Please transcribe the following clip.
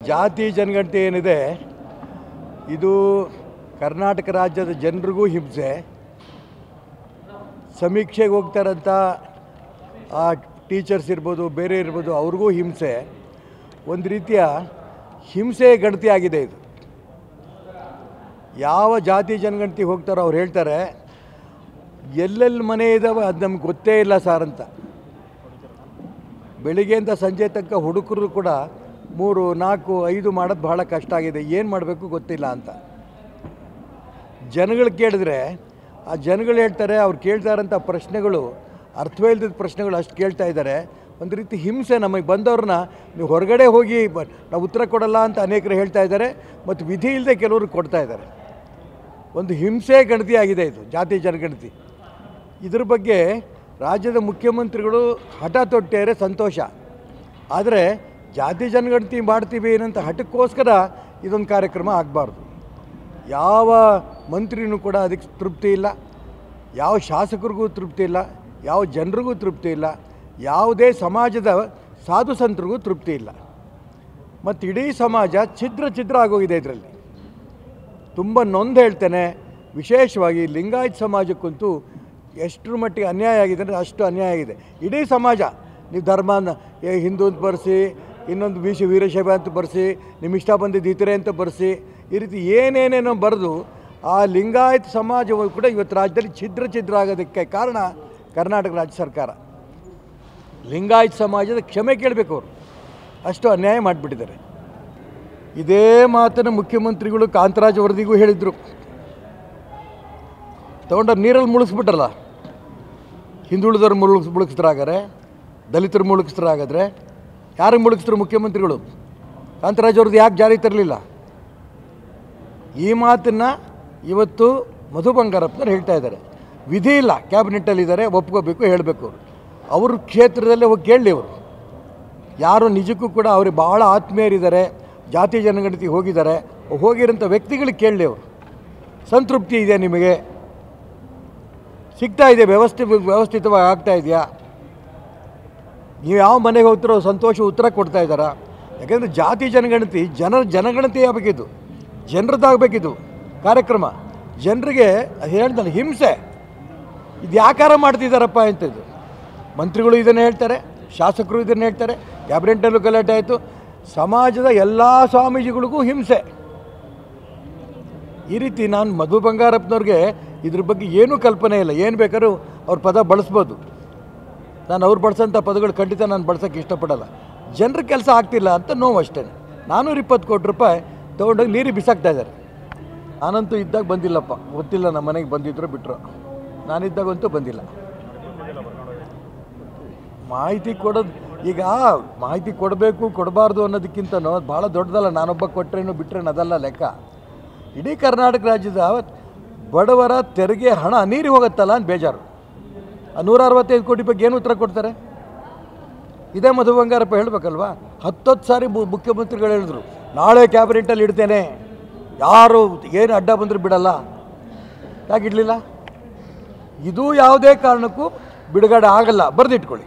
ಜಾತಿ ಜನಗಣತಿ ಏನಿದೆ ಇದು ಕರ್ನಾಟಕ ರಾಜ್ಯದ ಜನರಿಗೂ ಹಿಂಸೆ, ಸಮೀಕ್ಷೆಗೆ ಹೋಗ್ತಾರಂಥ ಆ ಟೀಚರ್ಸ್ ಇರ್ಬೋದು, ಬೇರೆ ಇರ್ಬೋದು, ಅವ್ರಿಗೂ ಹಿಂಸೆ. ಒಂದು ರೀತಿಯ ಹಿಂಸೆ ಗಣತಿ ಆಗಿದೆ ಇದು. ಯಾವ ಜಾತಿ ಜನಗಣತಿ ಹೋಗ್ತಾರೋ ಅವ್ರು ಹೇಳ್ತಾರೆ ಎಲ್ಲೆಲ್ಲಿ ಮನೆ ಇದ್ದಾವೆ ಅದು ನಮ್ಗೆ ಗೊತ್ತೇ ಇಲ್ಲ ಸಾರ್ ಅಂತ. ಬೆಳಿಗ್ಗೆಯಿಂದ ಸಂಜೆ ತನಕ ಹುಡುಗರು ಕೂಡ 3, 4, 5 ಮಾಡೋದು ಬಹಳ ಕಷ್ಟ ಆಗಿದೆ, ಏನು ಮಾಡಬೇಕು ಗೊತ್ತಿಲ್ಲ ಅಂತ. ಜನಗಳು ಕೇಳಿದ್ರೆ ಆ ಜನಗಳು ಹೇಳ್ತಾರೆ ಅವ್ರು ಕೇಳ್ತಾ ಇರೋಂಥ ಪ್ರಶ್ನೆಗಳು ಅರ್ಥವೇ ಇಲ್ಲದ ಪ್ರಶ್ನೆಗಳು ಅಷ್ಟು ಕೇಳ್ತಾ ಇದ್ದಾರೆ. ಒಂದು ರೀತಿ ಹಿಂಸೆ. ನಮಗೆ ಬಂದವ್ರನ್ನ ನೀವು ಹೊರಗಡೆ ಹೋಗಿ ನಾವು ಉತ್ತರ ಕೊಡಲ್ಲ ಅಂತ ಅನೇಕರು ಹೇಳ್ತಾ ಇದ್ದಾರೆ, ಮತ್ತು ವಿಧಿ ಇಲ್ಲದೆ ಕೆಲವರು ಕೊಡ್ತಾ ಇದ್ದಾರೆ. ಒಂದು ಹಿಂಸೆ ಗಣತಿ ಆಗಿದೆ ಇದು ಜಾತಿ ಜನಗಣತಿ. ಇದ್ರ ಬಗ್ಗೆ ರಾಜ್ಯದ ಮುಖ್ಯಮಂತ್ರಿಗಳು ಹಠ ತೊಟ್ಟಿದ್ದಾರೆ, ಸಂತೋಷ. ಆದರೆ ಜಾತಿ ಜನಗಣತಿ ಮಾಡ್ತೀವಿ ಏನಂತ ಹಠಕ್ಕೋಸ್ಕರ ಇದೊಂದು ಕಾರ್ಯಕ್ರಮ ಆಗಬಾರ್ದು. ಯಾವ ಮಂತ್ರಿನೂ ಕೂಡ ಅದಕ್ಕೆ ತೃಪ್ತಿ ಇಲ್ಲ, ಯಾವ ಶಾಸಕರಿಗೂ ತೃಪ್ತಿ ಇಲ್ಲ, ಯಾವ ಜನರಿಗೂ ತೃಪ್ತಿ ಇಲ್ಲ, ಯಾವುದೇ ಸಮಾಜದ ಸಾಧು ಸಂತರಿಗೂ ತೃಪ್ತಿ ಇಲ್ಲ. ಮತ್ತು ಇಡೀ ಸಮಾಜ ಛಿದ್ರ ಆಗೋಗಿದೆ ಇದರಲ್ಲಿ. ತುಂಬ ನೊಂದು ಹೇಳ್ತೇನೆ, ವಿಶೇಷವಾಗಿ ಲಿಂಗಾಯತ ಸಮಾಜಕ್ಕಂತೂ ಎಷ್ಟರ ಮಟ್ಟಿಗೆ ಅನ್ಯಾಯ ಆಗಿದೆ ಅಂದರೆ ಅಷ್ಟು ಅನ್ಯಾಯ ಆಗಿದೆ. ಇಡೀ ಸಮಾಜ ನೀವು ಧರ್ಮನ ಹಿಂದೂ ಅಂತ ಬರೆಸಿ, ಇನ್ನೊಂದು ವೀರಶೈವ ಅಂತ ಬರೆಸಿ, ನಿಮ್ಮ ಇಷ್ಟ ಬಂದಿದ್ದು ಇತರೆ ಅಂತ ಬರೆಸಿ, ಈ ರೀತಿ ಏನೇನೇನೋ ಬರೆದು ಆ ಲಿಂಗಾಯತ ಸಮಾಜವು ಕೂಡ ಇವತ್ತು ರಾಜ್ಯದಲ್ಲಿ ಛಿದ್ರ ಆಗೋದಕ್ಕೆ ಕಾರಣ ಕರ್ನಾಟಕ ರಾಜ್ಯ ಸರ್ಕಾರ. ಲಿಂಗಾಯತ ಸಮಾಜದ ಕ್ಷಮೆ ಕೇಳಬೇಕು ಅವರು, ಅಷ್ಟು ಅನ್ಯಾಯ ಮಾಡಿಬಿಟ್ಟಿದ್ದಾರೆ. ಇದೇ ಮಾತನ್ನು ಮುಖ್ಯಮಂತ್ರಿಗಳು ಕಾಂತರಾಜ್ ವರದಿಗೂ ಹೇಳಿದರು. ತಗೊಂಡು ನೀರಲ್ಲಿ ಮುಳುಗಿಸ್ಬಿಟ್ರಲ್ಲ, ಹಿಂದುಳಿದವ್ರು ಮುಳುಗಿಸ್ತಾರಾಗಾರೆ, ದಲಿತರು ಮುಳುಗಿಸ್ತಾರಾಗಾದ್ರೆ ಯಾರಿಗೆ ಮುಳುಗಿಸ್ತಾರೆ ಮುಖ್ಯಮಂತ್ರಿಗಳು? ಕಾಂತರಾಜ್ ಅವ್ರದ್ದು ಯಾಕೆ ಜಾರಿ ತರಲಿಲ್ಲ? ಈ ಮಾತನ್ನು ಇವತ್ತು ಮಧು ಬಂಗಾರಪ್ಪನವ್ರು ಹೇಳ್ತಾ ಇದ್ದಾರೆ. ವಿಧಿ ಇಲ್ಲ, ಕ್ಯಾಬಿನೆಟ್ಟಲ್ಲಿದ್ದಾರೆ, ಒಪ್ಕೋಬೇಕು, ಹೇಳಬೇಕು. ಅವ್ರ ಕ್ಷೇತ್ರದಲ್ಲೇ ಹೋಗಿ ಕೇಳಲಿ. ಅವರು ಯಾರು ನಿಜಕ್ಕೂ ಕೂಡ ಅವ್ರಿಗೆ ಭಾಳ ಆತ್ಮೀಯರಿದ್ದಾರೆ, ಜಾತಿ ಜನಗಣತಿ ಹೋಗಿದ್ದಾರೆ, ಹೋಗಿರೋಂಥ ವ್ಯಕ್ತಿಗಳಿಗೆ ಕೇಳಲಿ. ಅವರು ಸಂತೃಪ್ತಿ ಇದೆ, ನಿಮಗೆ ಸಿಗ್ತಾ ಇದೆ, ವ್ಯವಸ್ಥಿತವಾಗಿ ಆಗ್ತಾ ಇದೆಯಾ? ನೀವು ಯಾವ ಮನೆಗೆ ಹೋಗ್ತಿರೋ ಸಂತೋಷ ಉತ್ತರ ಕೊಡ್ತಾ ಇದ್ದಾರಾ? ಯಾಕೆಂದರೆ ಜಾತಿ ಜನಗಣತಿ ಜನಗಣತಿ ಆಗಬೇಕಿದ್ದು, ಜನರದ್ದಾಗಬೇಕಿದ್ದು ಕಾರ್ಯಕ್ರಮ. ಜನರಿಗೆ ಹೇಳ್ತಾನೆ ಹಿಂಸೆ, ಇದು ಯಾಕಾರ ಮಾಡ್ತಿದ್ದಾರಪ್ಪ ಅಂತಿದ್ದು. ಮಂತ್ರಿಗಳು ಇದನ್ನು ಹೇಳ್ತಾರೆ, ಶಾಸಕರು ಇದನ್ನು ಹೇಳ್ತಾರೆ, ಕ್ಯಾಬಿನೆಟ್ನಲ್ಲೂ ಗಲಾಟೆ ಆಯಿತು. ಸಮಾಜದ ಎಲ್ಲ ಸ್ವಾಮೀಜಿಗಳಿಗೂ ಹಿಂಸೆ. ಈ ರೀತಿ ನಾನು ಮಧು ಬಂಗಾರಪ್ಪನವ್ರಿಗೆ ಇದ್ರ ಬಗ್ಗೆ ಏನೂ ಕಲ್ಪನೆ ಇಲ್ಲ. ಏನು ಬೇಕಾದ್ರೂ ಅವ್ರ ಪದ ಬಳಸ್ಬೋದು. ನಾನು ಅವ್ರು ಬಳಸೋಂಥ ಪದಗಳು ಖಂಡಿತ ನಾನು ಬಳಸೋಕ್ಕೆ ಇಷ್ಟಪಡಲ್ಲ. ಜನರ ಕೆಲಸ ಆಗ್ತಿಲ್ಲ ಅಂತ ನೋವು ಅಷ್ಟೇ. 420 ಕೋಟಿ ರೂಪಾಯಿ ತೊಗೊಂಡೋಗಿ ನೀರಿಗೆ ಬಿಸಾಕ್ತಾ ಇದ್ದಾರೆ. ನಾನಂತೂ ಇದ್ದಾಗ ಬಂದಿಲ್ಲಪ್ಪ, ಗೊತ್ತಿಲ್ಲ ನಮ್ಮ ಮನೆಗೆ ಬಂದಿದ್ರು ಬಿಟ್ಟರು. ನಾನಿದ್ದಾಗಂತೂ ಬಂದಿಲ್ಲ. ಮಾಹಿತಿ ಕೊಡೋದು, ಈಗ ಮಾಹಿತಿ ಕೊಡಬೇಕು ಕೊಡಬಾರ್ದು ಅನ್ನೋದಕ್ಕಿಂತನೂ ಭಾಳ ದೊಡ್ಡದಲ್ಲ. ನಾನೊಬ್ಬ ಕೊಟ್ಟರೇನು ಬಿಟ್ಟರೇನು ಅದಲ್ಲ ಲೆಕ್ಕ. ಇಡೀ ಕರ್ನಾಟಕ ರಾಜ್ಯದ ಬಡವರ ತೆರಿಗೆ ಹಣ ನೀರಿಗೆ ಹೋಗುತ್ತಲ್ಲ ಅಂತ ಬೇಜಾರು. ಆ 165 ಕೋಟಿ ಬಗ್ಗೆ ಏನು ಉತ್ತರ ಕೊಡ್ತಾರೆ? ಇದೇ ಮಧು ಬಂಗಾರಪ್ಪ ಹೇಳಬೇಕಲ್ವಾ? 10 ಸಾರಿ ಮುಖ್ಯಮಂತ್ರಿಗಳು ಹೇಳಿದ್ರು, ನಾಳೆ ಕ್ಯಾಬಿನೆಟ್ಟಲ್ಲಿ ಇಡ್ತೇನೆ, ಯಾರು ಏನು ಅಡ್ಡ ಬಂದರೂ ಬಿಡಲ್ಲ. ಯಾಕೆ ಇಡಲಿಲ್ಲ? ಇದು ಯಾವುದೇ ಕಾರಣಕ್ಕೂ ಬಿಡುಗಡೆ ಆಗಲ್ಲ, ಬರೆದಿಟ್ಕೊಳ್ಳಿ.